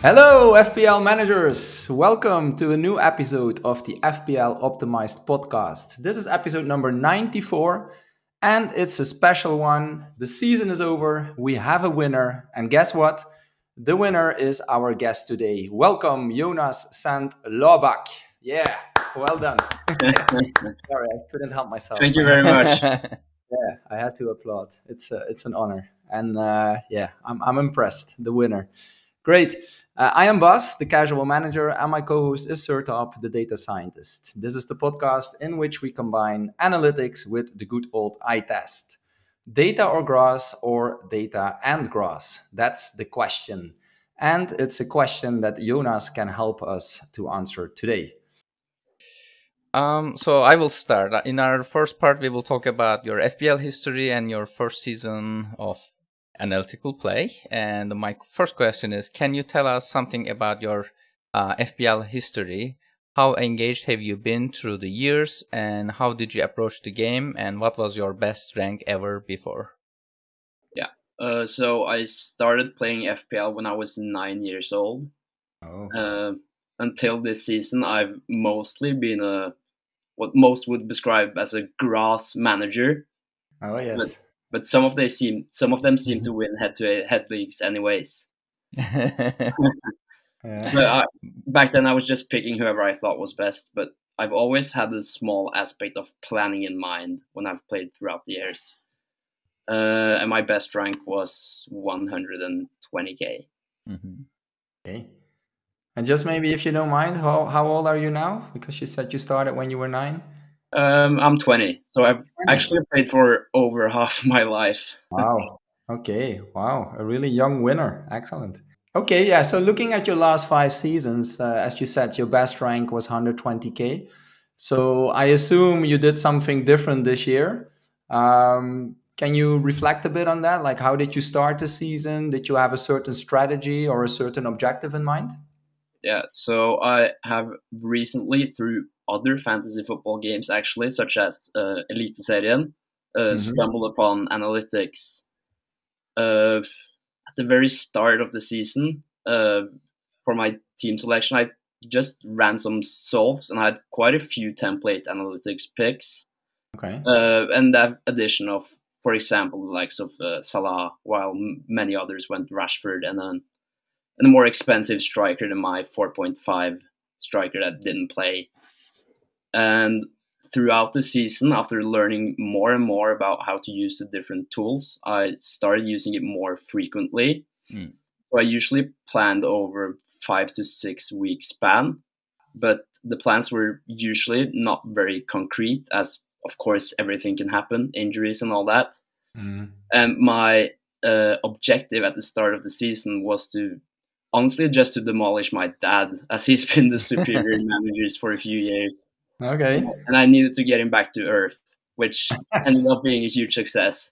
Hello, FPL managers. Welcome to a new episode of the FPL Optimized podcast. This is episode number 94, and it's a special one. The season is over. We have a winner. And guess what? The winner is our guest today. Welcome, Jonas Sand Låbakk. Yeah, well done. Sorry, I couldn't help myself. Thank you very much. Yeah, I had to applaud. It's an honor. And I'm impressed. The winner. Great. I am Bas, the casual manager, and my co-host is Sertalp, the data scientist. This is the podcast in which we combine analytics with the good old eye test. Data or grass, or data and grass? That's the question. And it's a question that Jonas can help us to answer today. So I will start. In our first part, we will talk about your FPL history and your first season of analytical play. And my first question is, can you tell us something about your FPL history? How engaged have you been through the years, and how did you approach the game, and what was your best rank ever before? Yeah, so I started playing FPL when I was 9 years old. Until this season, I've mostly been what most would describe as a grass manager. Oh, yes. But some of them seem to win head-to-head leagues anyways. But back then I was just picking whoever I thought was best, but I've always had a small aspect of planning in mind when I've played throughout the years. And my best rank was 120k. Okay. And just maybe if you don't mind, how old are you now? Because you said you started when you were 9. I'm 20, so I've actually played for over half my life. Wow. Okay. Wow. A really young winner. Excellent. Okay. Yeah. So looking at your last 5 seasons, as you said, your best rank was 120k. So I assume you did something different this year. Can you reflect a bit on that? Like, how did you start the season? Did you have a certain strategy or a certain objective in mind? Yeah, so I have recently, through other fantasy football games actually, such as Eliteserien, stumbled upon analytics. At the very start of the season, for my team selection, I just ran some solves and I had quite a few template analytics picks. Okay. And that addition of, for example, the likes of Salah, while many others went Rashford, and then a more expensive striker than my 4.5 striker that didn't play. And throughout the season, after learning more and more about how to use the different tools, I started using it more frequently. So I usually planned over 5 to 6 week span, but the plans were usually not very concrete, as of course everything can happen, injuries and all that. And my objective at the start of the season was to honestly just to demolish my dad, as he's been the superior manager for a few years. Okay. And I needed to get him back to earth, which ended up being a huge success.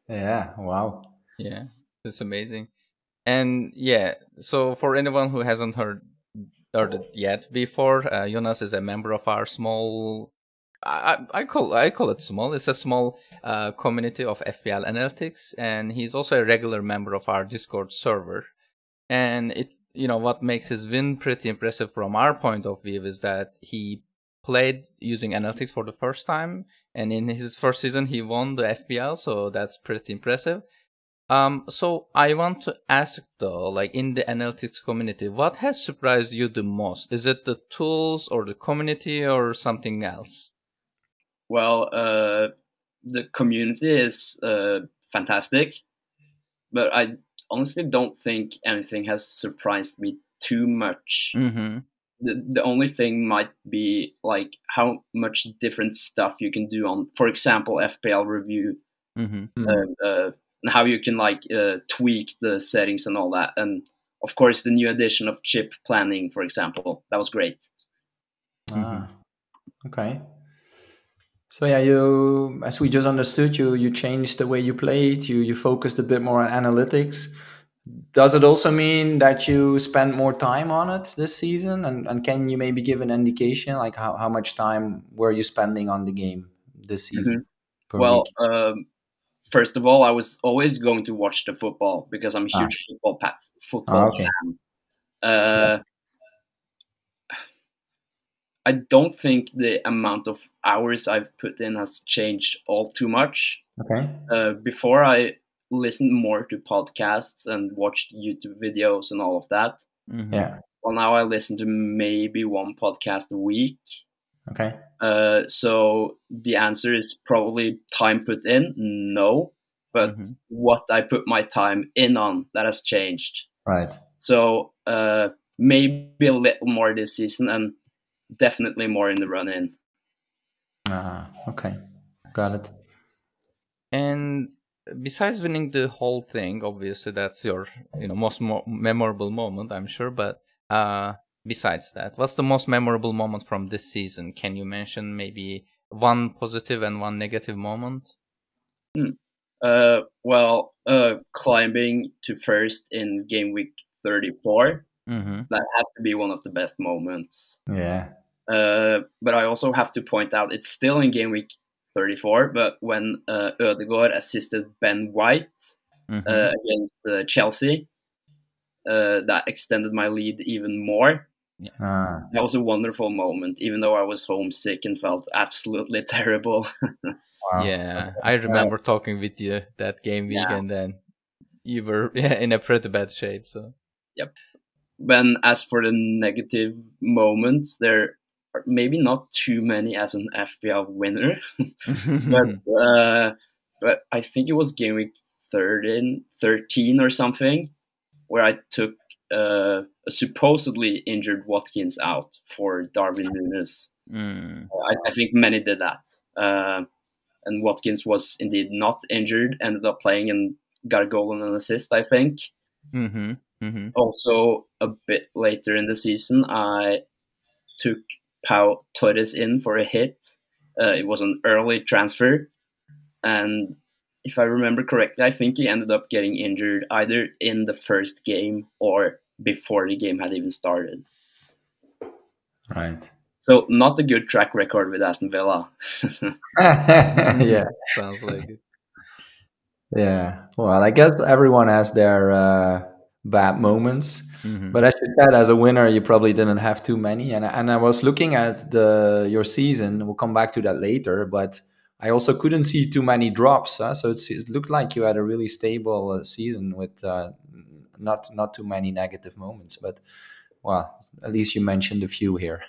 Yeah. Wow. Yeah, that's amazing. And yeah, so for anyone who hasn't heard it yet before, Jonas is a member of our small. I call it small. It's a small community of FPL analytics, and he's also a regular member of our Discord server. And what makes his win pretty impressive from our point of view is that he played using analytics for the first time, and in his first season he won the FPL, so that's pretty impressive. So I want to ask though, like in the analytics community, what has surprised you the most? Is it the tools or the community or something else? Well, the community is fantastic, but I honestly don't think anything has surprised me too much. The only thing might be like how much different stuff you can do on, for example, FPL review, and how you can tweak the settings and all that. And of course, the new addition of chip planning, for example, that was great. Okay. So yeah, as we just understood, you changed the way you played. You focused a bit more on analytics. Does it also mean that you spend more time on it this season? And can you maybe give an indication, like how much time were you spending on the game this season per Well, week? first of all, I was always going to watch the football because I'm a huge football Okay. fan. Uh, I don't think the amount of hours I've put in has changed all too much. Okay. Before I listened more to podcasts and watched YouTube videos and all of that. Yeah. Well, now I listen to maybe one podcast a week. Okay. So the answer is probably time put in, no. But what I put my time in on, that has changed. Right. So maybe a little more this season and definitely more in the run-in. Okay. Got it. And besides winning the whole thing, obviously that's your most memorable moment, I'm sure. But besides that, what's the most memorable moment from this season? Can you mention maybe one positive and one negative moment? Well, climbing to first in game week 34, that has to be one of the best moments. Yeah. But I also have to point out it's still in game week 34, but when Ødegaard assisted Ben White against Chelsea, that extended my lead even more. That was a wonderful moment, even though I was homesick and felt absolutely terrible. Wow. Yeah, I remember talking with you that game week, and then you were in a pretty bad shape. So yep. Then as for the negative moments, there are maybe not too many as an FPL winner, but I think it was game week 13 or something, where I took a supposedly injured Watkins out for Darwin Núñez. I think many did that. And Watkins was indeed not injured, ended up playing and got a goal and an assist, I think. Also, a bit later in the season, I took Pau Torres in for a hit. It was an early transfer. And if I remember correctly, I think he ended up getting injured either in the first game or before the game had even started. Right. So not a good track record with Aston Villa. Yeah. Sounds like it. Yeah. Well, I guess everyone has their bad moments. But as you said, as a winner, you probably didn't have too many. And I was looking at your season. We'll come back to that later. But I also couldn't see too many drops. So it looked like you had a really stable season with not too many negative moments. But well, at least you mentioned a few here.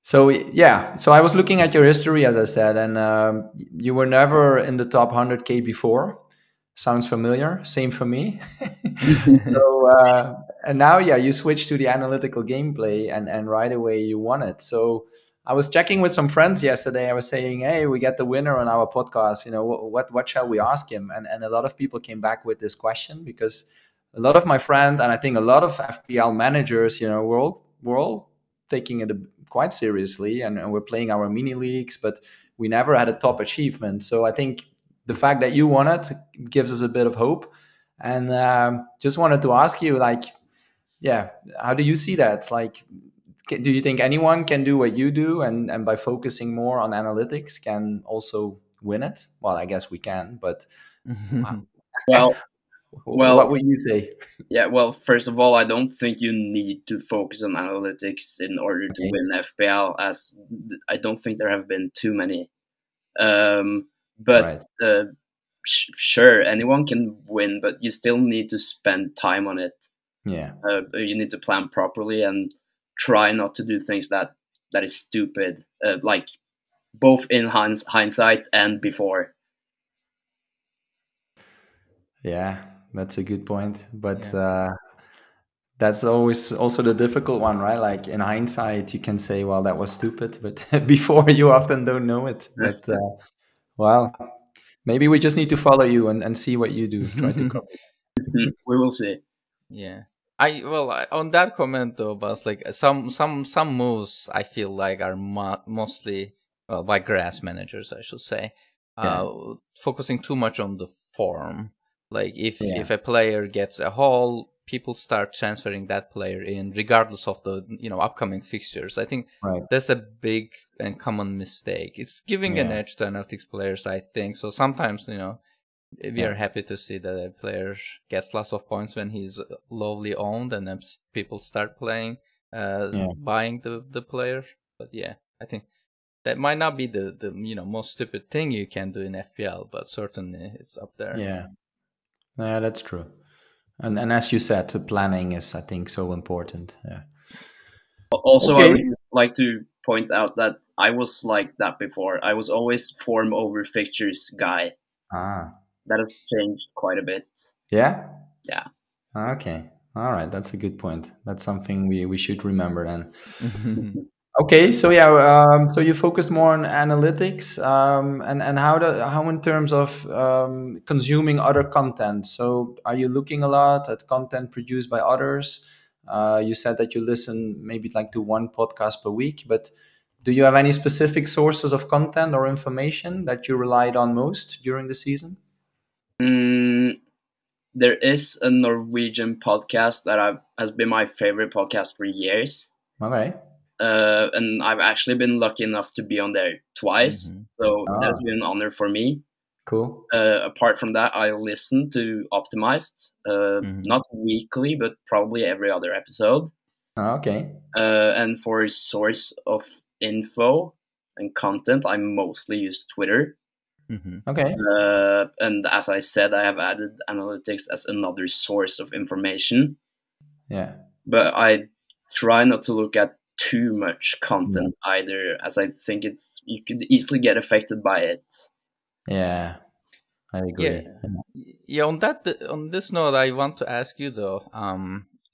So yeah, so I was looking at your history, as I said, and you were never in the top 100K before. Sounds familiar. Same for me. So and now, yeah, you switched to the analytical gameplay, and right away you won it. So I was checking with some friends yesterday. I was saying, hey, we get the winner on our podcast. What shall we ask him? And a lot of people came back with this question because a lot of my friends, and I think a lot of FPL managers, we're all taking it quite seriously, and we're playing our mini leagues, but we never had a top achievement. So I think the fact that you won it gives us a bit of hope. And just wanted to ask you, how do you see that? Do you think anyone can do what you do, and by focusing more on analytics can also win it? Well, I guess we can, but what would you say? Yeah, well, first of all, I don't think you need to focus on analytics in order to win FPL, as I don't think there have been too many. But sure, anyone can win, but you still need to spend time on it. Yeah. You need to plan properly and try not to do things that is stupid, like both in hindsight and before. Yeah, that's a good point. But that's always also the difficult one, right? Like in hindsight, you can say, well, that was stupid, but before you often don't know it. But well, maybe we just need to follow you and see what you do. Try to copy. We will see. Yeah. On that comment though, Bas, like some moves I feel like are mostly by grass managers, I should say, focusing too much on the form. Like if a player gets a haul, people start transferring that player in, regardless of the upcoming fixtures. I think that's a big and common mistake. It's giving an edge to analytics players, I think. So sometimes we are happy to see that a player gets lots of points when he's lowly owned, and then people start playing, buying the player. But yeah, I think that might not be the most stupid thing you can do in FPL, but certainly it's up there. Yeah, that's true. And as you said, the planning is, I think, so important. Yeah. Also, I would just like to point out that I was like that before. I was always form over fixtures guy. That has changed quite a bit. Yeah? Yeah. Okay. All right. That's a good point. That's something we should remember then. Okay. So yeah, so you focused more on analytics, and how in terms of consuming other content. So are you looking a lot at content produced by others? You said that you listen maybe like to one podcast per week, but do you have any specific sources of content or information that you relied on most during the season? There is a Norwegian podcast that has been my favorite podcast for years. Okay. And I've actually been lucky enough to be on there twice. So that's been an honor for me. Cool. Apart from that, I listen to Optimized, not weekly, but probably every other episode. Okay. And for source of info and content, I mostly use Twitter. Okay. And as I said, I have added analytics as another source of information. Yeah. But I try not to look at too much content either, as I think you could easily get affected by it. Yeah, I agree. Yeah. On this note, I want to ask you though.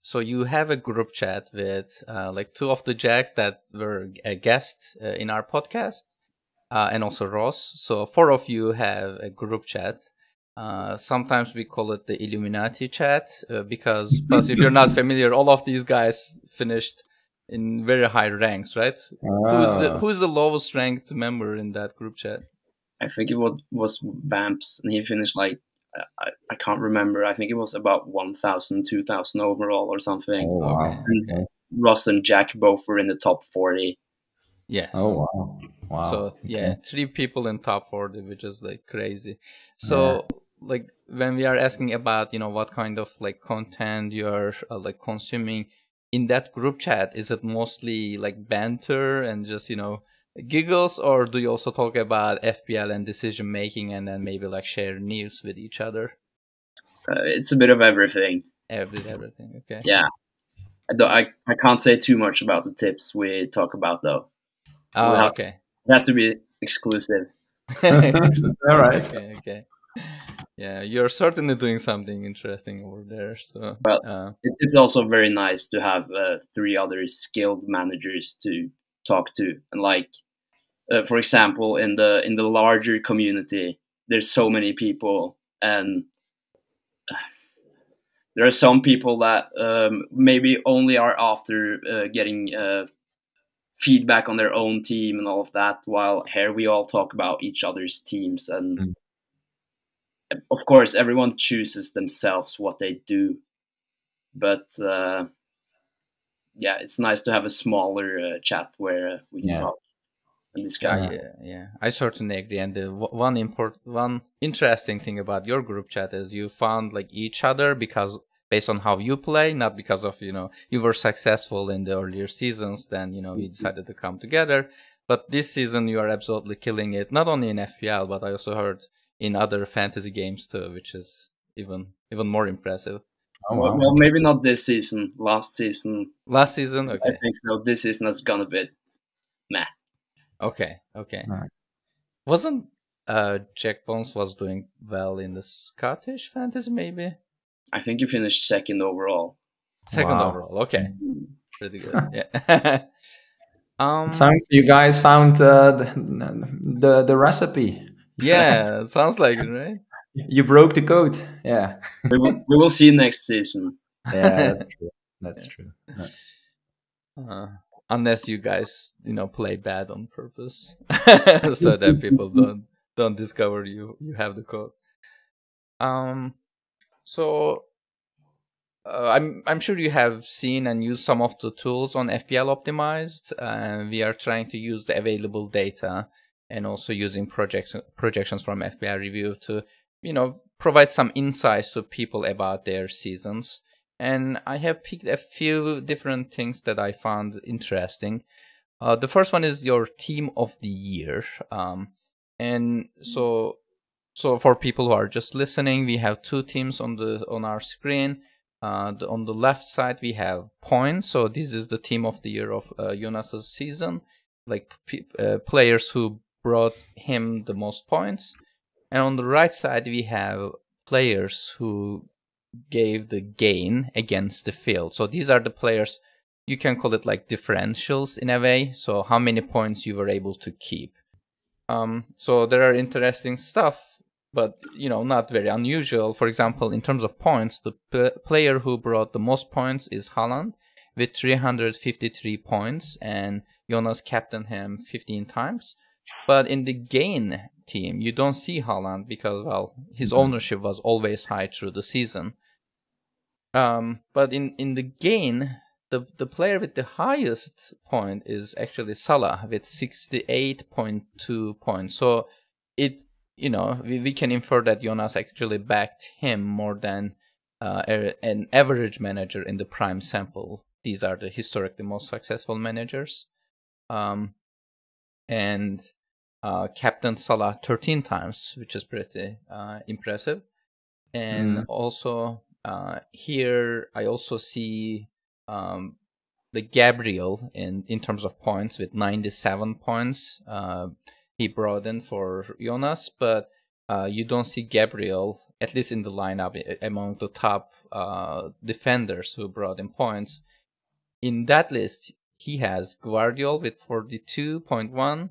So you have a group chat with like two of the Jacks that were a guest in our podcast, and also Ross. So 4 of you have a group chat. Sometimes we call it the Illuminati chat because if you're not familiar, all of these guys finished in very high ranks, right? Who's the lowest ranked member in that group chat? I think it was Vamps, and he finished like I can't remember. I think it was about 1,000, 2,000 overall or something. Oh, wow. And Ross and Jack both were in the top 40. Yes. Oh wow. So yeah, 3 people in top 40, which is like crazy. So like when we are asking about what kind of like content you're like consuming in that group chat, is it mostly like banter and just giggles, or do you also talk about FPL and decision making, and then maybe like share news with each other? It's a bit of everything. Everything. Okay. Yeah. I can't say too much about the tips we talk about though. Okay. It has to be exclusive. All right. Okay. Yeah, you're certainly doing something interesting over there. So, it's also very nice to have 3 other skilled managers to talk to, and like, for example, in the larger community, there's so many people, and there are some people that maybe only are after getting feedback on their own team and all of that, while here we all talk about each other's teams, and of course everyone chooses themselves what they do, but it's nice to have a smaller chat where we can talk and discuss. Yeah, I certainly agree. And the one interesting thing about your group chat is you found like each other because based on how you play, not because of you were successful in the earlier seasons, then you decided to come together. But this season you are absolutely killing it, not only in FPL, but I also heard in other fantasy games too, which is even more impressive. Oh, wow. Well, maybe not this season. Last season, okay. I think so. This season has gone a bit meh. Okay. Right. Wasn't Jack Bones was doing well in the Scottish fantasy? Maybe I think he finished second overall. Overall, okay, pretty good. Yeah. It sounds you guys found the recipe. Yeah, it sounds like it, right? You broke the code. Yeah. We will see next season. Yeah, that's true. That's true. Unless you guys, play bad on purpose, so that people don't discover you have the code. So I'm sure you have seen and used some of the tools on FPL Optimized, and we are trying to use the available data and also using projections from FPL Review to provide some insights to people about their seasons. And I have picked a few different things that I found interesting. The first one is your team of the year. And so for people who are just listening, we have two teams on our screen. On the left side, we have points. So this is the team of the year of Jonas's season, like players who brought him the most points. And on the right side, we have players who gave the gain against the field. So these are the players, you can call it like differentials in a way. So how many points you were able to keep. So there are interesting stuff, but not very unusual. For example, in terms of points, the player who brought the most points is Haaland with 353 points, and Jonas captained him 15 times. But in the gain team, you don't see Haaland because, well, his ownership was always high through the season. But in the gain, the player with the highest point is actually Salah with 68.2 points. So we can infer that Jonas actually backed him more than an average manager in the prime sample. These are the historically most successful managers. And Captain Salah 13 times, which is pretty impressive. And also here I also see the Gabriel in terms of points with 97 points. He brought in for Jonas, but you don't see Gabriel, at least in the lineup, among the top defenders who brought in points. In that list, he has Guardiol with 42.1,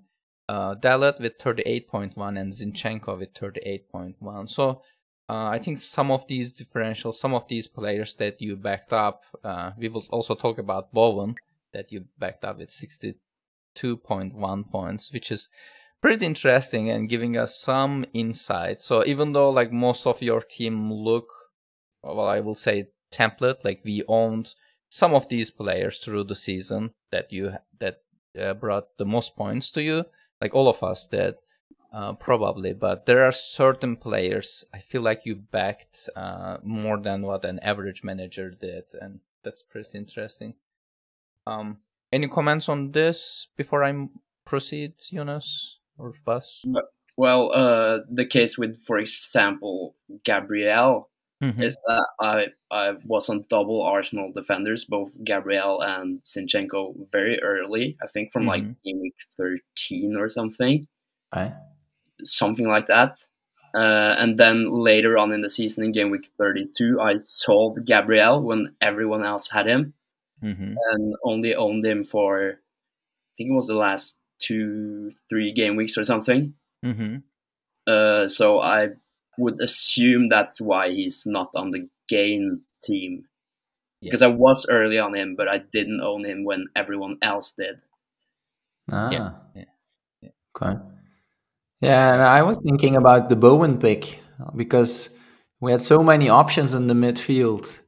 Dalet with 38.1, and Zinchenko with 38.1. So I think some of these differentials, some of these players that you backed up, we will also talk about Bowen, that you backed up with 62.1 points, which is pretty interesting and giving us some insight. So even though like most of your team look, well, I will say template, like we owned some of these players through the season that brought the most points to you, like all of us did. Probably, but there are certain players I feel like you backed more than what an average manager did, and that's pretty interesting. Any comments on this before I proceed, Jonas or Bas? Well, the case with, for example, Gabriel is that I was on double Arsenal defenders, both Gabriel and Zinchenko, very early. I think from like in week 13 or something. Okay. Something like that. And then later on in the season, in game week 32, I sold Gabriel when everyone else had him, and only owned him for, I think it was the last 2-3 game weeks or something. So I would assume that's why he's not on the gain team, because I was early on him, but I didn't own him when everyone else did. Okay. Yeah, and I was thinking about the Bowen pick because we had so many options in the midfield,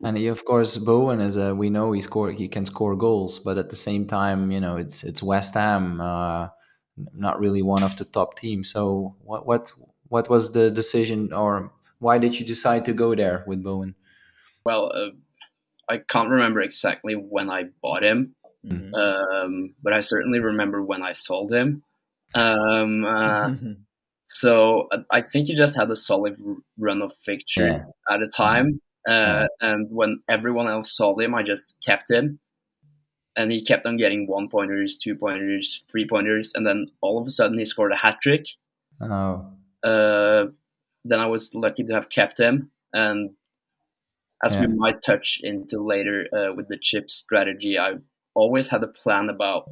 and of course Bowen is we know he can score goals, but at the same time, it's West Ham, not really one of the top teams. So what was the decision, or why did you decide to go there with Bowen? Well, I can't remember exactly when I bought him, but I certainly remember when I sold him. So I think he just had a solid run of fixtures at a time. And when everyone else sold him, I just kept him. And he kept on getting 1-pointers, 2-pointers, 3-pointers. And then all of a sudden he scored a hat trick. Oh. Then I was lucky to have kept him. And as we might touch into later with the chip strategy, I always had a plan about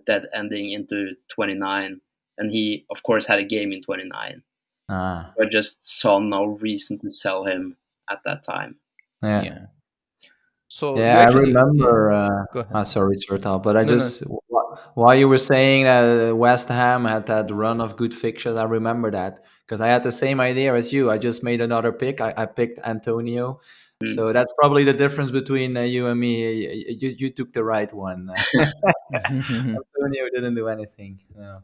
dead ending into 29. And he, of course, had a game in 29. So I just saw no reason to sell him at that time. So I remember. Sorry, Sertalp, but while you were saying that West Ham had that run of good fixtures, I remember that because I had the same idea as you. I just made another pick. I picked Antonio. So that's probably the difference between you and me. You took the right one. Antonio didn't do anything. No.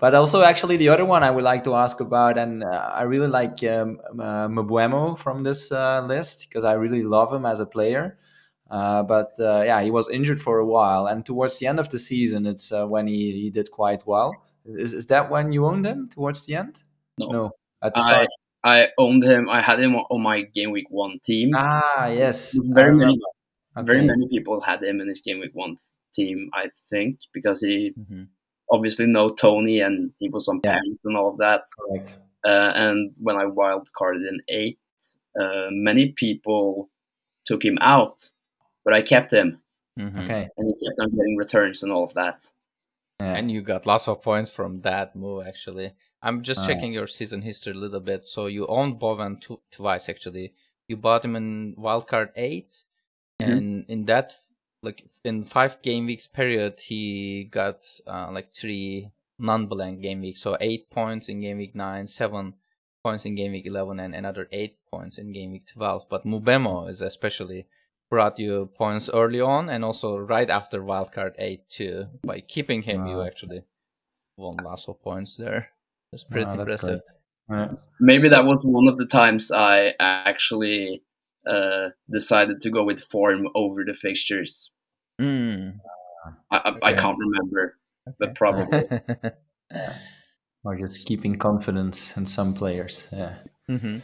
But also, actually, the other one I would like to ask about, and I really like Mbuemo from this list because I really love him as a player. But yeah, he was injured for a while, and towards the end of the season, it's when he did quite well. Is that when you owned him towards the end? No, No, at the I start. I owned him. I had him on my game week 1 team. Ah, yes, I Very many remember. very Okay, many people had him in his game week 1 team. I think because he Mhm. obviously know Tony and he was on yeah, pens and all of that. correct. And when I wild carded in 8, many people took him out, but I kept him, Mhm. Okay, and he kept on getting returns and all of that. yeah. And you got lots of points from that move, actually. I'm just Ah, checking your season history a little bit. So you owned Bowen twice, actually. You bought him in wildcard 8, Mhm. and in that, like, in 5 game weeks period, he got like 3 non-blank game weeks. So 8 points in game week 9, 7 points in game week 11, and another 8 points in game week 12. But Mubemo is especially brought you points early on and also right after wildcard 8 too. By keeping him, you ah, actually won lots of points there. That's pretty ah, that's impressive. great. Yeah. Maybe So, that was one of the times I actually decided to go with form over the fixtures. mm, I okay. can't remember, but Okay. probably. Yeah. Or just keeping confidence in some players. Yeah. hmm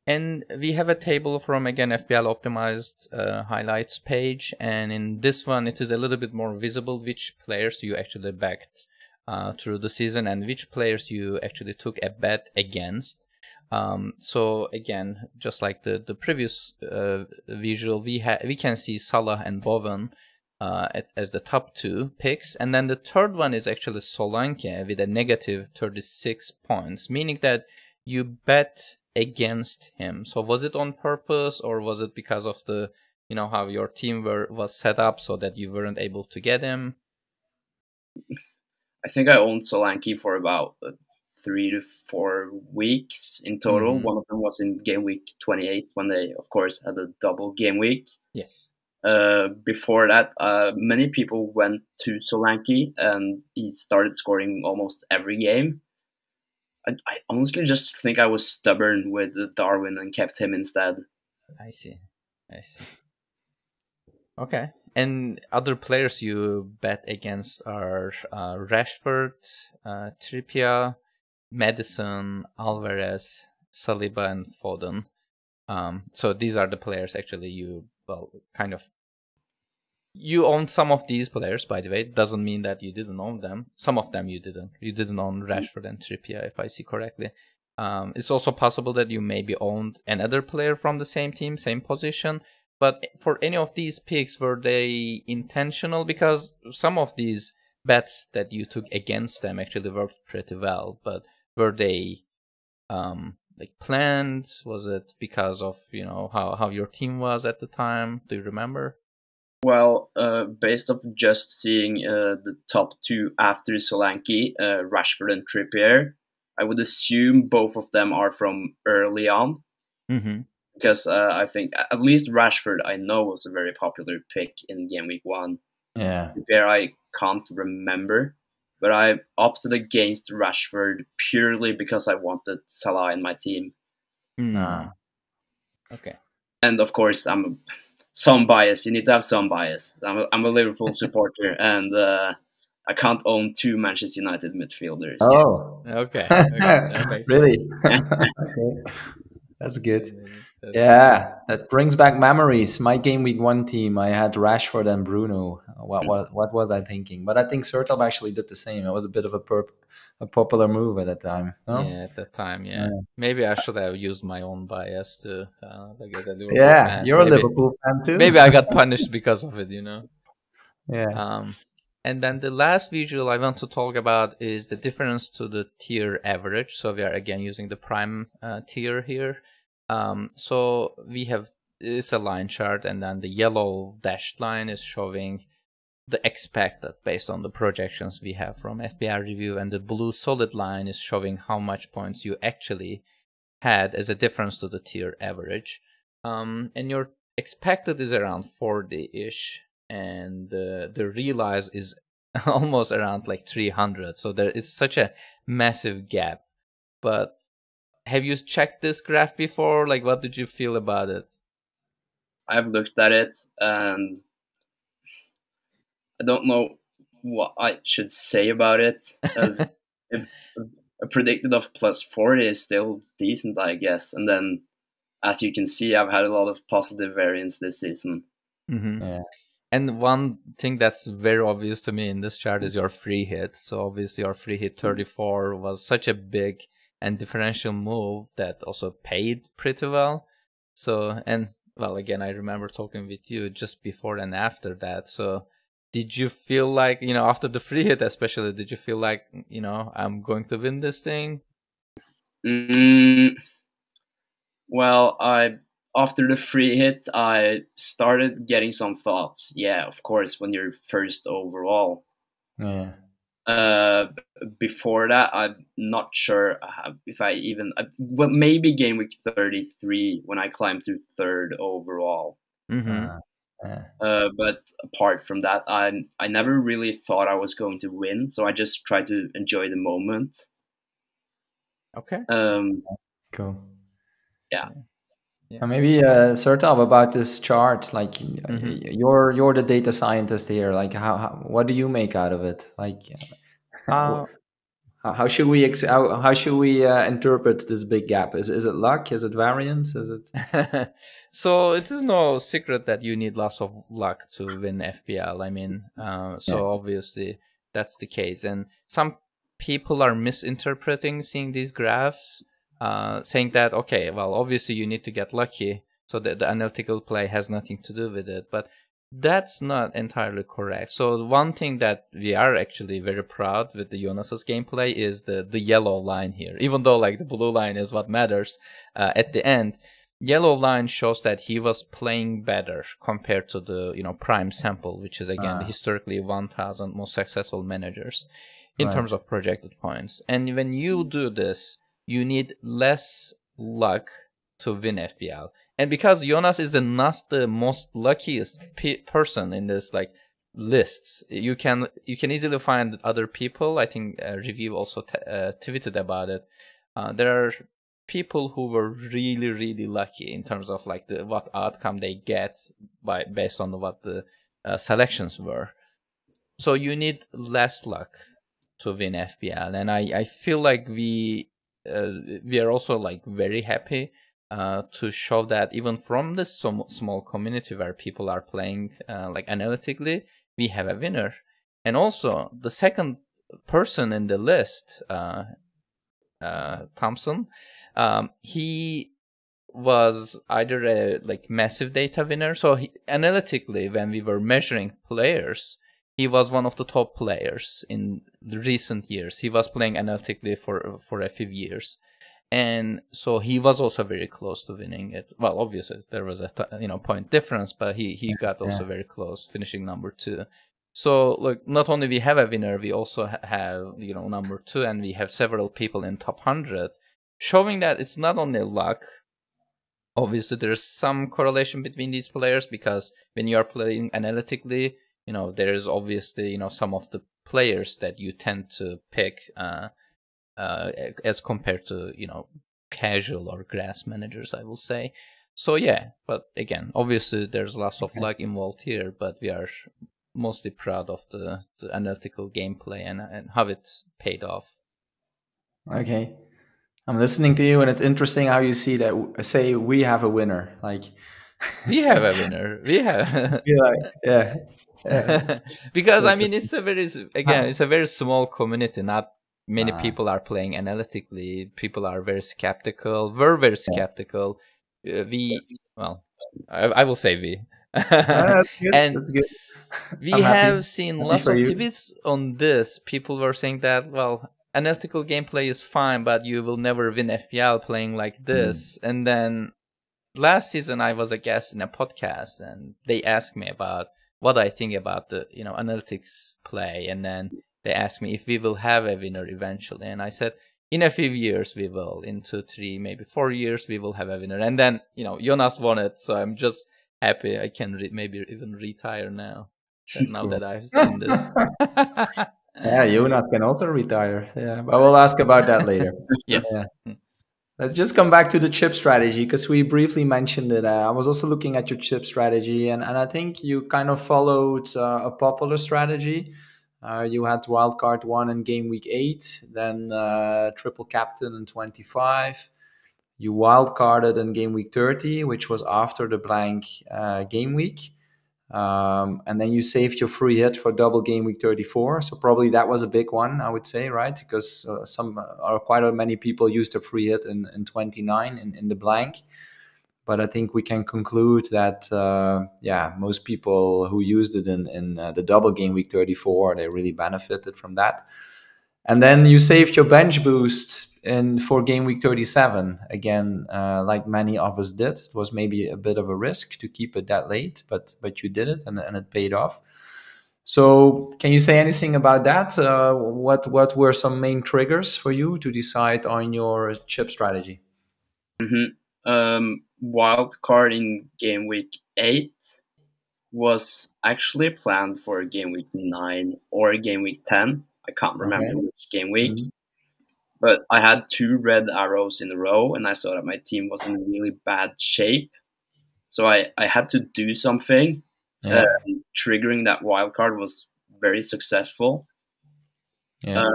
And we have a table from, again, FPL optimized highlights page. And in this one, it is a little bit more visible which players you actually backed through the season and which players you actually took a bet against. So again, just like the previous visual, we can see Salah and Bowen as the top 2 picks. And then the third one is actually Solanke with a negative 36 points, meaning that you bet against him. So was it on purpose, or was it because of the, how your team was set up so that you weren't able to get him? I think I owned Solanke for about 3 to 4 weeks in total. Mm-hmm. One of them was in game week 28 when they, of course, had a double game week. Yes. Before that, many people went to Solanke and he started scoring almost every game. I honestly just think I was stubborn with Darwin and kept him instead. I see. Okay. And other players you bet against are Rashford, Trippier, Madison, Alvarez, Saliba, and Foden. So these are the players actually you own some of these players, by the way. It doesn't mean that you didn't own them. Some of them you didn't. You didn't own Rashford and Trippier, if I see correctly. It's also possible that you maybe owned another player from the same team, same position. But for any of these picks, were they intentional? Because some of these bets that you took against them actually worked pretty well. But were they like planned? Was it because of how your team was at the time? Do you remember? Well, based off just seeing the top 2 after Solanke, Rashford and Trippier, I would assume both of them are from early on. Mm-hmm. Because I think at least Rashford I know was a very popular pick in game week 1. Yeah. Trippier I can't remember, but I opted against Rashford purely because I wanted Salah in my team. Ah. Okay. And of course, some bias. You need to have some bias. I'm a Liverpool supporter, and I can't own 2 Manchester United midfielders. Oh. Okay. That makes Really? sense. Okay. That's good. That's Yeah, that brings back memories. My game week 1 team, I had Rashford and Bruno. What was I thinking? But I think Sertalp actually did the same. It was a bit of a popular move at that time. No? Yeah, at that time, yeah. Yeah. Maybe I should have used my own bias to like as a Liverpool Yeah, fan. you're a Liverpool fan too. Maybe I got punished because of it. Yeah. And then the last visual I want to talk about is the difference to the tier average. So we are again using the prime tier here. So we have, it's a line chart, and then the yellow dashed line is showing the expected based on the projections we have from FPL review, and the blue solid line is showing how much points you actually had as a difference to the tier average. And your expected is around 40-ish, and the realized is almost around like 300. So there is such a massive gap. But have you checked this graph before? Like, what did you feel about it? I've looked at it, and I don't know what I should say about it. A predicted of +40 is still decent, I guess. And then, as you can see, I've had a lot of positive variance this season. Mm-hmm. Yeah. And one thing that's very obvious to me in this chart is your free hit. So obviously your free hit 34 was such a big and differential move that also paid pretty well. So, and well, again, I remember talking with you just before and after that. So did you feel like, after the free hit especially, did you feel like, I'm going to win this thing? Well, after the free hit, I started getting some thoughts. Yeah, of course, when you're first overall. Yeah. Before that, I'm not sure if I even, well, maybe game week 33 when I climbed to 3rd overall. Mm-hmm. But apart from that, I never really thought I was going to win, so I just tried to enjoy the moment. Okay. Cool. Yeah. And maybe Sertalp, about this chart, like you're the data scientist here. Like what do you make out of it? Like how should we how should we interpret this big gap? Is it luck? Is it variance? Is it? So it is no secret that you need lots of luck to win FPL. I mean, so obviously that's the case, and some people are misinterpreting seeing these graphs, saying that okay, well, obviously you need to get lucky, so that the analytical play has nothing to do with it, but that's not entirely correct. So one thing that we are actually very proud with the Jonas's gameplay is the yellow line here. Even though like the blue line is what matters at the end, yellow line shows that he was playing better compared to the prime sample, which is again historically 1,000 most successful managers in terms of projected points. And when you do this, you need less luck to win FPL. And because Jonas is not the most luckiest person in this like lists, you can easily find other people. I think Review also tweeted about it. There are people who were really, really lucky in terms of like what outcome they get based on what the selections were. So you need less luck to win FPL, and I feel like we are also like very happy to show that even from this small community where people are playing like analytically, we have a winner. And also the second person in the list, Thompson, he was either a like massive data winner. So analytically, when we were measuring players, he was one of the top players in the recent years. He was playing analytically for a few years. And so he was also very close to winning it. Well, obviously there was a point difference, but he got also very close, finishing number 2. So look, not only we have a winner, we also have number 2, and we have several people in top 100, showing that it's not only luck. Obviously, there's some correlation between these players because when you are playing analytically, there is obviously some of the players that you tend to pick. As compared to casual or grass managers, I will say. So yeah, but again, obviously there's lots of luck involved here, but we are mostly proud of the analytical gameplay and how it's paid off. Okay, I'm listening to you, and it's interesting how you see that. Say we have a winner, like we have a winner. We have yeah. Because I mean it's a very small community. Not many people are playing analytically. People are very skeptical. We're very skeptical. I will say we. That's good. And that's good. we I'm happy. have seen Happy lots for of you. tweets on this. People were saying that, well, analytical gameplay is fine, but you will never win FPL playing like this. And then last season I was a guest in a podcast, and they asked me about what I think about the analytics play, and then they asked me if we will have a winner eventually, and I said in a few years we will. In 2, 3, maybe 4 years we will have a winner. And then Jonas won it, so I'm just happy I can maybe even retire now. now that I've seen this. Yeah, Jonas can also retire. Yeah, but we'll ask about that later. Yeah. Yes. Let's just come back to the chip strategy because we briefly mentioned it. I was also looking at your chip strategy, and I think you kind of followed a popular strategy. You had wildcard 1 in game week 8, then triple captain in 25. You wildcarded in game week 30, which was after the blank game week. And then you saved your free hit for double game week 34. So probably that was a big one, I would say, right? Because some or quite many people used a free hit in 29 in the blank. But I think we can conclude that, yeah, most people who used it in the double game week 34, they really benefited from that. And then you saved your bench boost in for game week 37 again, like many of us did. It was maybe a bit of a risk to keep it that late, but you did it, and it paid off. So can you say anything about that? What were some main triggers for you to decide on your chip strategy? Wild card in game week 8 was actually planned for game week 9 or game week 10. I can't remember Okay. which game week. But I had 2 red arrows in a row, and I saw that my team was in really bad shape. So I had to do something. Yeah. Triggering that wild card was very successful. Yeah.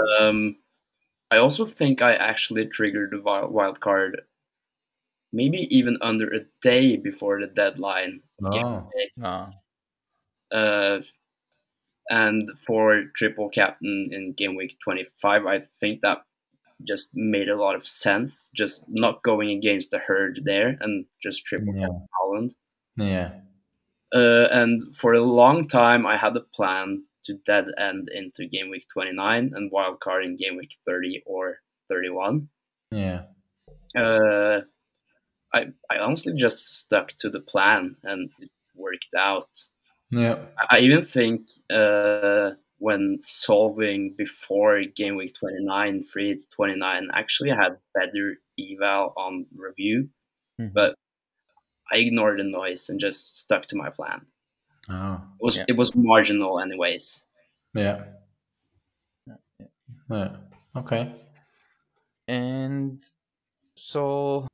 I also think I actually triggered the wild card maybe even under a day before the deadline of game Oh. 8. And for triple captain in game week 25, I think that just made a lot of sense. Just not going against the herd there and just triple captain Holland. Yeah. And for a long time, I had a plan to dead end into game week 29 and wildcard in game week 30 or 31. Yeah. I honestly just stuck to the plan and it worked out. Yeah. I even think when solving before game week 29, free hit 29, actually had better eval on review, but I ignored the noise and just stuck to my plan. Oh. It was marginal anyways. Yeah. Yeah. Okay. And so,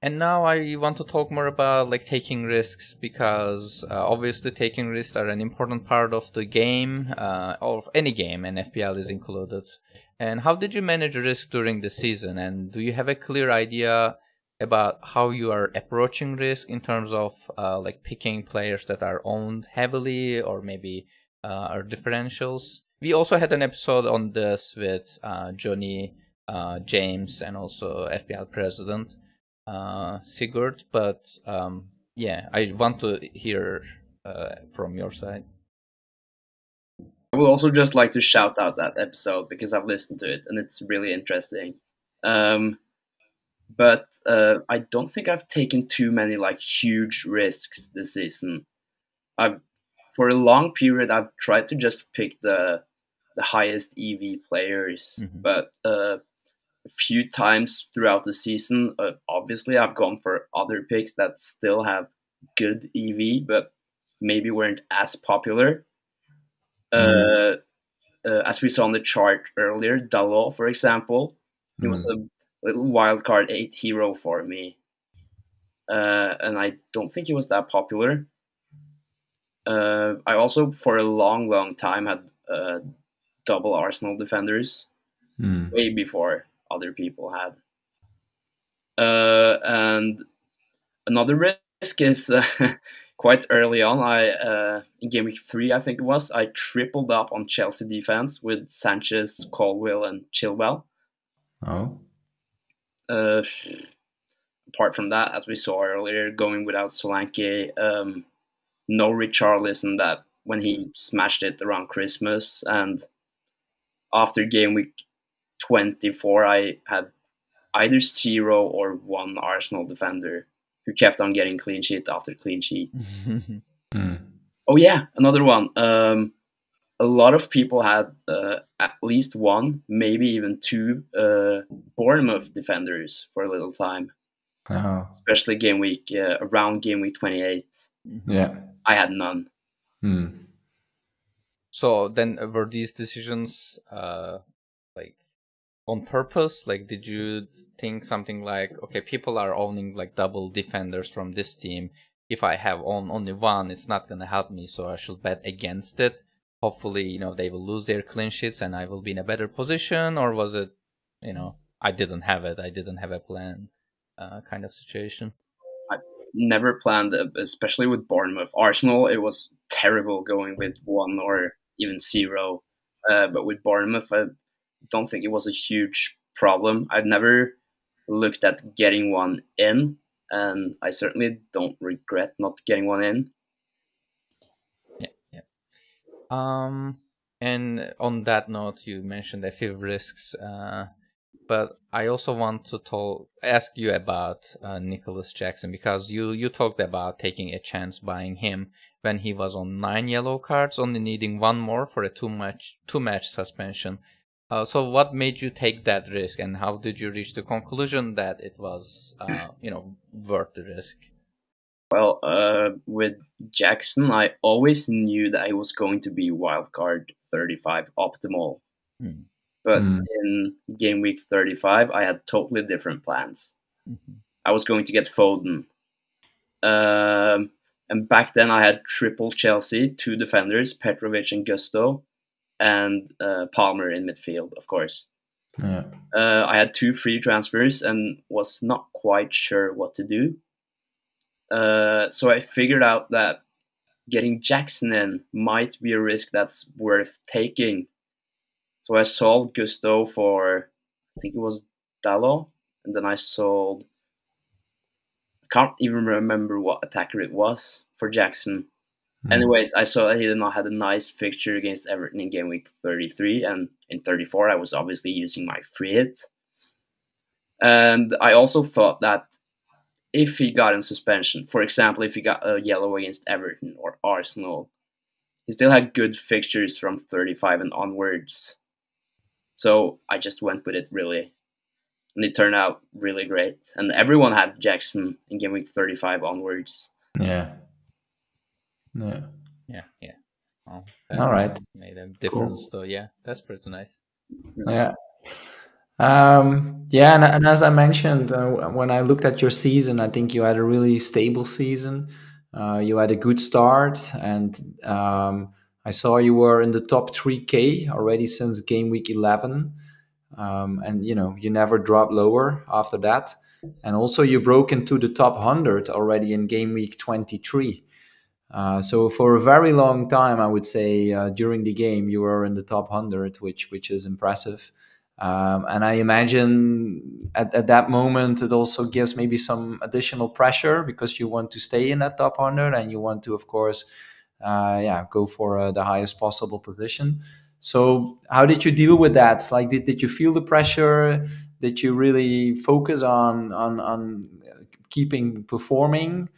and now I want to talk more about like taking risks, because obviously taking risks are an important part of the game, of any game, and FPL is included. And how did you manage risk during the season? And do you have a clear idea about how you are approaching risk in terms of like picking players that are owned heavily, or maybe are differentials? We also had an episode on this with Johnny, James, and also FPL president Sigurd, but yeah, I want to hear from your side. I would also just like to shout out that episode because I've listened to it and it's really interesting. But I don't think I've taken too many like huge risks this season. For a long period I've tried to just pick the highest EV players, but a few times throughout the season, obviously I've gone for other picks that still have good EV, but maybe weren't as popular. As we saw on the chart earlier, Dalot, for example, he was a little wildcard 8 hero for me. And I don't think he was that popular. I also, for a long time, had double Arsenal defenders way before other people had. And another risk is quite early on. In game week 3, I think it was, I tripled up on Chelsea defense with Sanchez, Colwill, and Chilwell. Oh. Apart from that, as we saw earlier, going without Solanke, no Richarlison that when he smashed it around Christmas, and after game week 24, I had either 0 or 1 Arsenal defender who kept on getting clean sheet after clean sheet. Oh yeah, another one. A lot of people had at least 1, maybe even 2 Bournemouth defenders for a little time. Especially game week around game week 28. Yeah, I had none. So then were these decisions like on purpose? Like, did you think something like, okay, people are owning like double defenders from this team. If I have only one, it's not going to help me, so I should bet against it. Hopefully, they will lose their clean sheets and I will be in a better position. Or was it, I didn't have it. I didn't have a plan kind of situation? I never planned, especially with Bournemouth. Arsenal, it was terrible going with 1 or even 0. But with Bournemouth, I don't think it was a huge problem. I've never looked at getting one in, and I certainly don't regret not getting one in. Yeah. And on that note, you mentioned a few risks, but I also want to ask you about Nicholas Jackson, because you talked about taking a chance buying him when he was on 9 yellow cards, only needing 1 more for a two-match suspension. So what made you take that risk, and how did you reach the conclusion that it was, worth the risk? Well, with Jackson, I always knew that I was going to be wildcard 35 optimal. But in game week 35, I had totally different plans. I was going to get Foden. And back then, I had triple Chelsea, 2 defenders, Petrovic and Gusto, and Palmer in midfield, of course. Yeah. I had 2 free transfers and was not quite sure what to do. So I figured out that getting Jackson in might be a risk that's worth taking. So I sold Gusto for, I think it was Dalot, and then I sold, I can't even remember what attacker it was, for Jackson. Anyways, I saw that he did not have a nice fixture against Everton in game week 33, and in 34 I was obviously using my free hit. And I also thought that if he got in suspension, for example, if he got a yellow against Everton or Arsenal, he still had good fixtures from 35 and onwards. So I just went with it, really. And it turned out really great. And everyone had Jackson in game week 35 onwards. Yeah. Well, all right. Made a difference, cool. So yeah, that's pretty nice. Yeah. And as I mentioned, when I looked at your season, I think you had a really stable season. You had a good start, and I saw you were in the top 3K already since game week 11. And you never dropped lower after that. And also you broke into the top 100 already in game week 23. So for a very long time, I would say during the game you were in the top 100, which is impressive. And I imagine at that moment it also gives maybe some additional pressure, because you want to stay in that top 100 and you want to, of course, go for the highest possible position. So how did you deal with that? Like, did you feel the pressure? Did you really focus on keeping performing,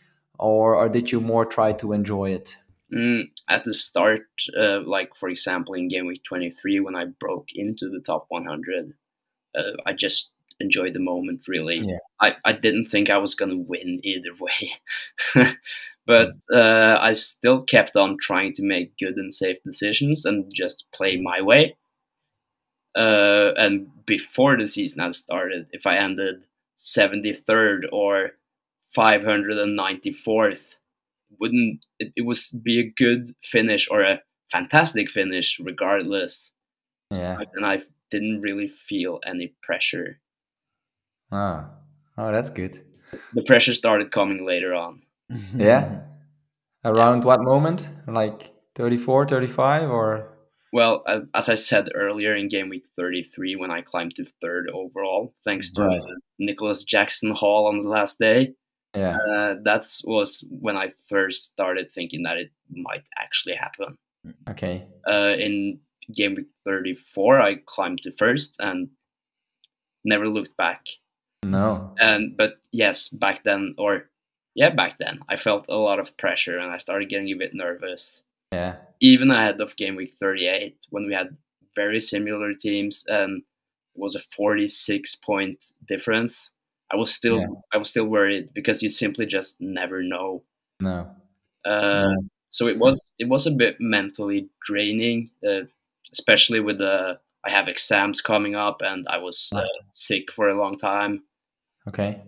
or did you more try to enjoy it? At the start, like for example in game week 23, when I broke into the top 100, I just enjoyed the moment, really. Yeah. I didn't think I was going to win either way. But I still kept on trying to make good and safe decisions and just play my way. And before the season had started, if I ended 73rd or 594th, it would be a good finish or a fantastic finish regardless. Yeah. And I didn't really feel any pressure. Oh, that's good. The pressure started coming later on. Yeah. Around what moment? Like 34, 35, or? Well, as I said earlier, in game week 33, when I climbed to 3rd overall, thanks to Nicholas Jackson haul on the last day. Yeah. That was when I first started thinking that it might actually happen. Okay. In game week 34, I climbed to 1st and never looked back. No. But yes, back then, I felt a lot of pressure and I started getting a bit nervous. Yeah. Even ahead of game week 38, when we had very similar teams and it was a 46-point difference, I was still worried, because you simply just never know. No. So it was it was a bit mentally draining, especially with the I have exams coming up and I was sick for a long time. Okay.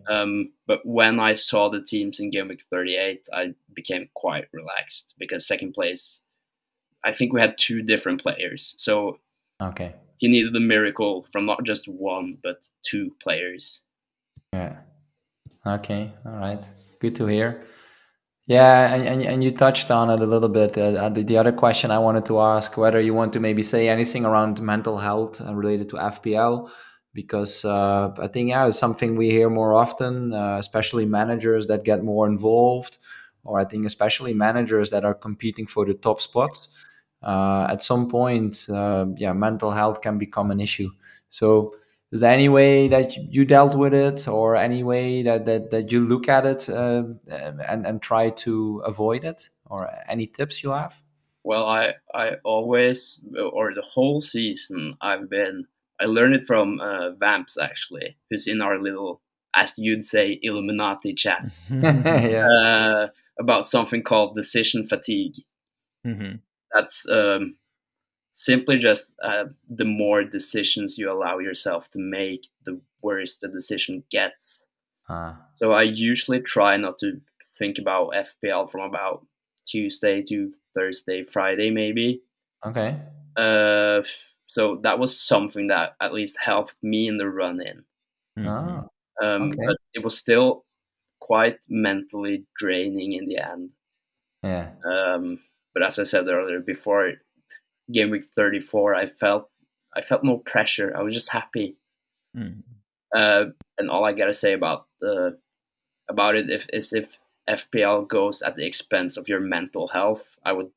But when I saw the teams in game week 38, I became quite relaxed because second place, I think we had two different players. So Okay. he needed a miracle from not just one, but two players. Yeah. Okay. All right. Good to hear. Yeah, and you touched on it a little bit. The other question I wanted to ask, whether you want to maybe say anything around mental health related to FPL, because I think, yeah, it's something we hear more often, especially managers that get more involved, or I think especially managers that are competing for the top spots. At some point, yeah, mental health can become an issue. So is there any way that you dealt with it, or any way that you look at it and try to avoid it, or any tips you have? Well, I always, or the whole season, I learned it from Vamps actually, who's in our little, as you'd say, Illuminati chat, Yeah. about something called decision fatigue. That's simply just the more decisions you allow yourself to make, the worse the decision gets. So I usually try not to think about FPL from about Tuesday to Thursday, Friday, maybe. Okay. So that was something that at least helped me in the run-in. Oh, okay. But it was still quite mentally draining in the end. Yeah. But as I said earlier, before game week 34, I felt no pressure. I was just happy. And all I gotta say about it is if FPL goes at the expense of your mental health, I would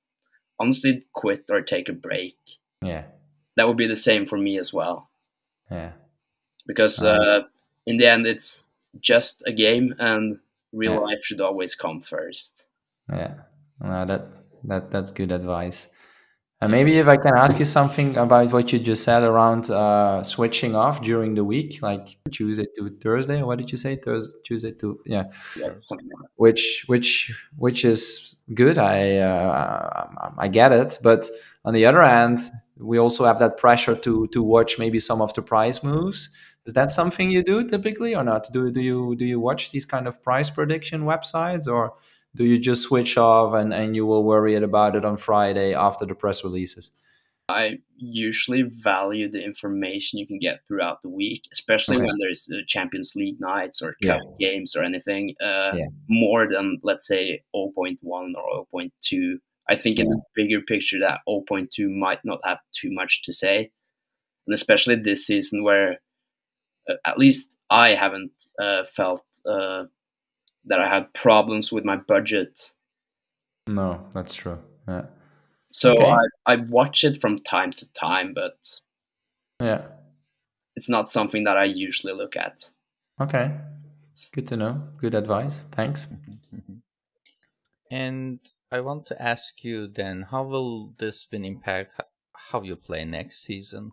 honestly quit or take a break. Yeah. That would be the same for me as well. Yeah. Because in the end, it's just a game, and real life should always come first. Yeah. No, that's good advice. And maybe if I can ask you something about what you just said around switching off during the week, like Tuesday to Thursday. What did you say? Tuesday to, yeah, Yeah, something like that. which is good. I get it, but on the other hand, we also have that pressure to watch maybe some of the price moves. Is that something you do typically or not? Do you watch these kind of price prediction websites, or do you just switch off and you will worry about it on Friday after the press releases? I usually value the information you can get throughout the week, especially Okay. when there's Champions League nights or Yeah. cup games or anything, Yeah. more than, let's say, 0.1 or zero point 0.2. I think in the bigger picture that 0.2 might not have too much to say. And especially this season where at least I haven't felt that I had problems with my budget. No, that's true. Yeah. So Okay. I watch it from time to time, but Yeah. it's not something that I usually look at. Okay. Good to know. Good advice. Thanks. And I want to ask you then, how will this then impact how you play next season?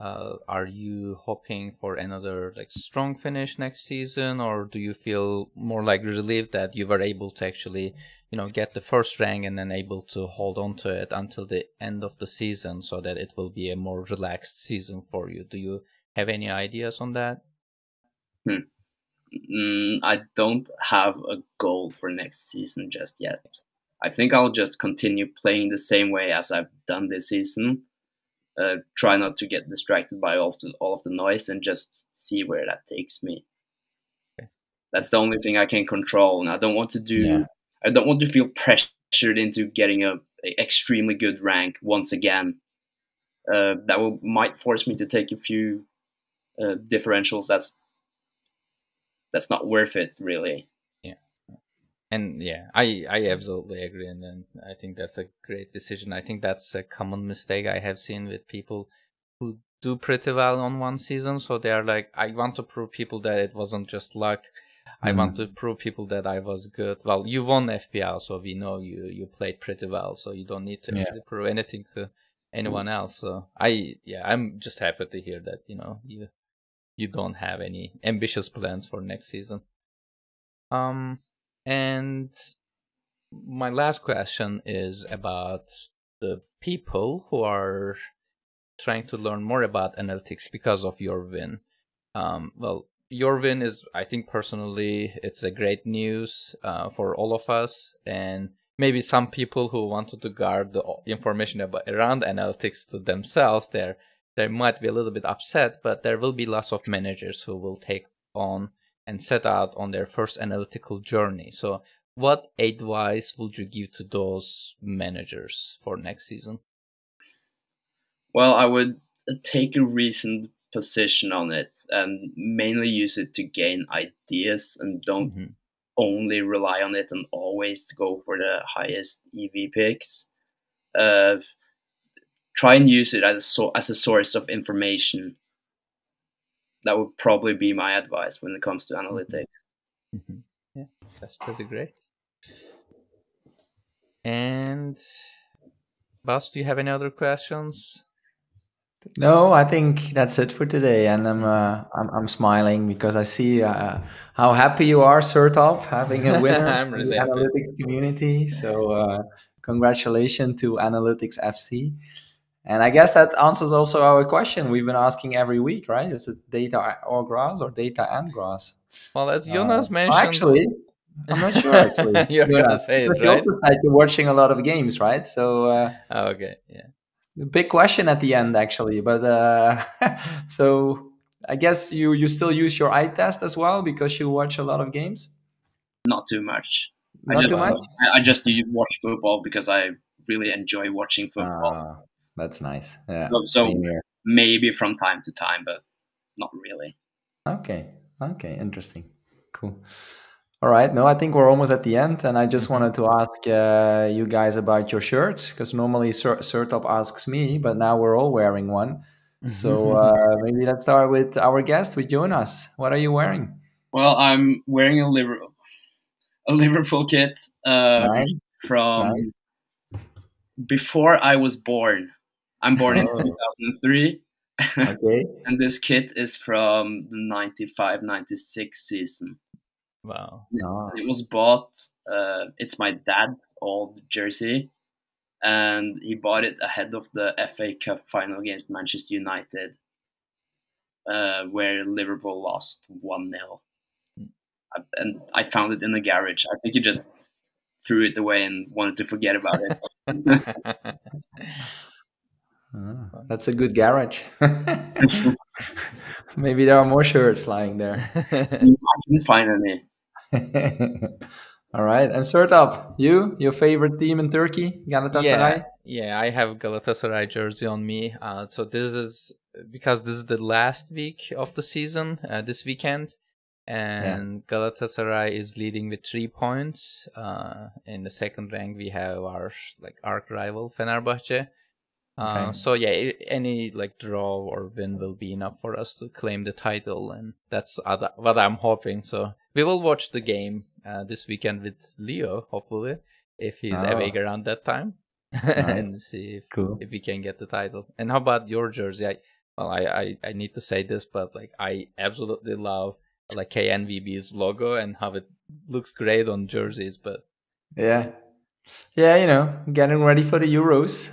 Are you hoping for another like strong finish next season, or do you feel more like relieved that you were able to actually, get the first rank and then able to hold on to it until the end of the season, so that it will be a more relaxed season for you? Do you have any ideas on that? I don't have a goal for next season just yet. I think I'll just continue playing the same way as I've done this season. Try not to get distracted by all of the noise and just see where that takes me. Okay. That's the only thing I can control, and I don't want to Yeah. I don't want to feel pressured into getting a extremely good rank once again. That might force me to take a few differentials. That's not worth it, really. Yeah. And yeah, I absolutely agree, and then I think that's a great decision. I think that's a common mistake I have seen with people who do pretty well on one season. So they are like, I want to prove people that it wasn't just luck. I want to prove people that I was good. Well, you won FPL, so we know you played pretty well. So you don't need to Yeah. actually prove anything to anyone else. So I'm just happy to hear that you don't have any ambitious plans for next season. And my last question is about the people who are trying to learn more about analytics because of your win. Well, your win is, I think personally, it's a great news for all of us, and maybe some people who wanted to guard the information around analytics to themselves, they might be a little bit upset, but there will be lots of managers who will take on and set out on their first analytical journey. So what advice would you give to those managers for next season? Well, I would take a reasoned position on it and mainly use it to gain ideas, and don't only rely on it and always go for the highest EV picks. Try and use it as a source of information. That would probably be my advice when it comes to analytics. Yeah, that's pretty great. And Bas, do you have any other questions? No, I think that's it for today, and I'm smiling because I see how happy you are, Sertalp, having a winner I'm from really the happy. analytics community. So congratulations to Analytics FC. And I guess that answers also our question we've been asking every week, right? Is it data or grass or data and grass? Well, as Jonas mentioned, actually, I'm not sure. Actually, you're gonna Jonas, say it, because you right? also said you're watching a lot of games, right? So Okay, yeah. big question at the end, actually. But so I guess you still use your eye test as well because you watch a lot of games. Not too much. Not too much. I just watch football because I really enjoy watching football. That's nice. Yeah. So Same here. maybe from time to time, but not really. Okay. Okay. Interesting. Cool. All right. No, I think we're almost at the end, and I just wanted to ask you guys about your shirts because normally Sertalp asks me, but now we're all wearing one. So maybe let's start with our guest, with Jonas. What are you wearing? Well, I'm wearing a Liverpool kit from before I was born. I'm born in 2003. Okay. And this kit is from the 95-96 season. Wow. It was bought, it's my dad's old jersey, and he bought it ahead of the FA Cup final against Manchester United, where Liverpool lost 1-0. And I found it in the garage. I think he just threw it away and wanted to forget about it. That's a good garage. Maybe there are more shirts lying there. I didn't find any. All right. And Sertalp, your favorite team in Turkey, Galatasaray? Yeah, I have Galatasaray jersey on me. So this is because this is the last week of the season, this weekend. And Galatasaray is leading with 3 points. In the second rank, we have our arch rival Fenerbahce. So yeah, any draw or win will be enough for us to claim the title, and that's what I'm hoping. So we will watch the game this weekend with Leo, hopefully, if he's awake around that time, and see if we can get the title. And how about your jersey? I need to say this, but I absolutely love KNVB's logo and how it looks great on jerseys. But yeah, getting ready for the Euros,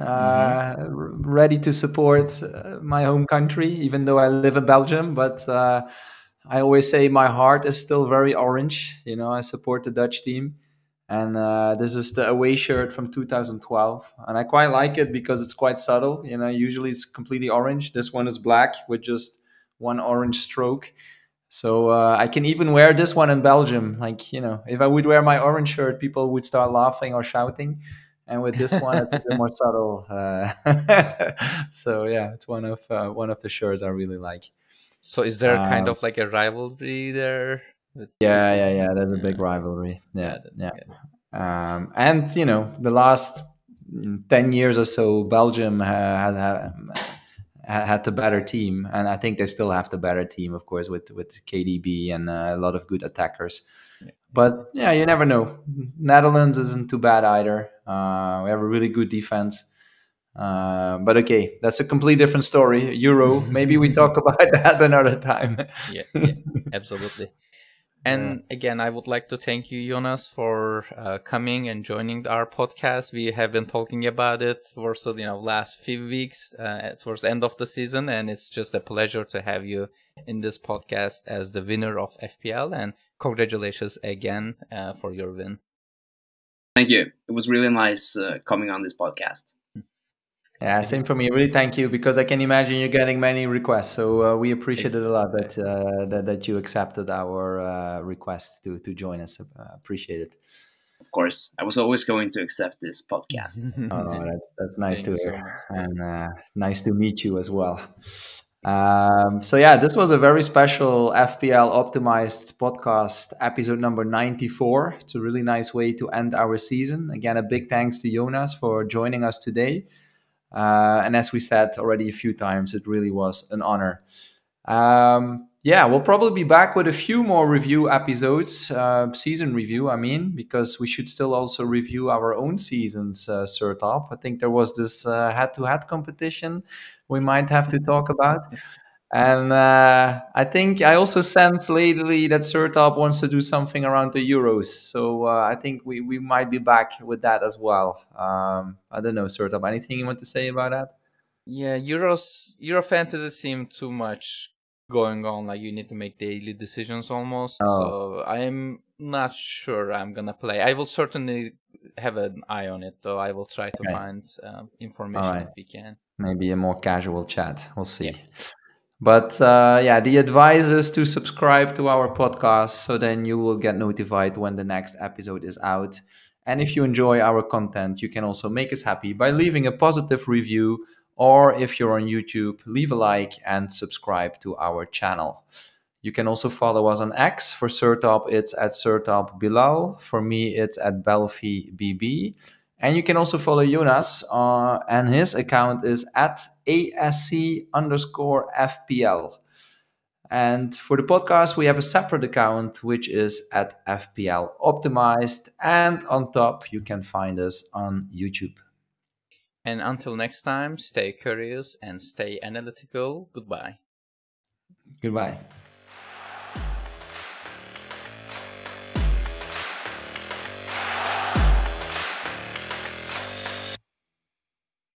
ready to support my home country, even though I live in Belgium. But I always say my heart is still very orange. I support the Dutch team. And this is the away shirt from 2012. And I quite like it because it's quite subtle. Usually it's completely orange. This one is black with just one orange stroke. So I can even wear this one in Belgium. If I would wear my orange shirt, people would start laughing or shouting. And with this one, it's a bit more subtle. So yeah, it's one of the shirts I really like. So is there kind of a rivalry there? Yeah. There's a big rivalry. Yeah. And the last 10 years or so, Belgium had the better team, and I think they still have the better team, of course, with KDB and a lot of good attackers. But yeah, you never know. Netherlands isn't too bad either. We have a really good defense. But okay, that's a completely different story. Euro, maybe we talk about that another time. Yeah, absolutely. And again, I would like to thank you, Jonas, for coming and joining our podcast. We have been talking about it for last few weeks towards the end of the season, and it's just a pleasure to have you in this podcast as the winner of FPL. And congratulations again for your win. Thank you. It was really nice coming on this podcast. Yeah, same for me. Really, thank you, because I can imagine you're getting many requests. So we appreciate it a lot that you accepted our request to join us. Appreciate it. Of course, I was always going to accept this podcast. Oh, that's nice Thank to you hear, so much. and nice to meet you as well. So yeah, this was a very special FPL optimized podcast, episode number 94. It's a really nice way to end our season. Again, a big thanks to Jonas for joining us today. And as we said already a few times, it really was an honor. Yeah, we'll probably be back with a few more review episodes, season review, I mean, because we should still also review our own seasons, Sertalp. I think there was this head-to-head competition we might have to talk about. And I think I also sense lately that Sertalp wants to do something around the Euros. So I think we might be back with that as well. I don't know, Sertalp, anything you want to say about that? Yeah, Euro fantasy seemed too much going on. Like you need to make daily decisions almost. Oh. So I'm not sure I'm gonna play. I will certainly have an eye on it, though. I will try to find information if we can. Maybe a more casual chat. We'll see. Yeah. But yeah, the advice is to subscribe to our podcast, so then you will get notified when the next episode is out. And if you enjoy our content, you can also make us happy by leaving a positive review, or if you're on YouTube, leave a like and subscribe to our channel. You can also follow us on X. For Sertalp, it's at Sertalp Bilal. For me, it's at BelfiBB. And you can also follow Jonas, and his account is at ASC_FPL. And for the podcast, we have a separate account, which is at FPL Optimized. And on top, you can find us on YouTube. And until next time, stay curious and stay analytical. Goodbye. Goodbye.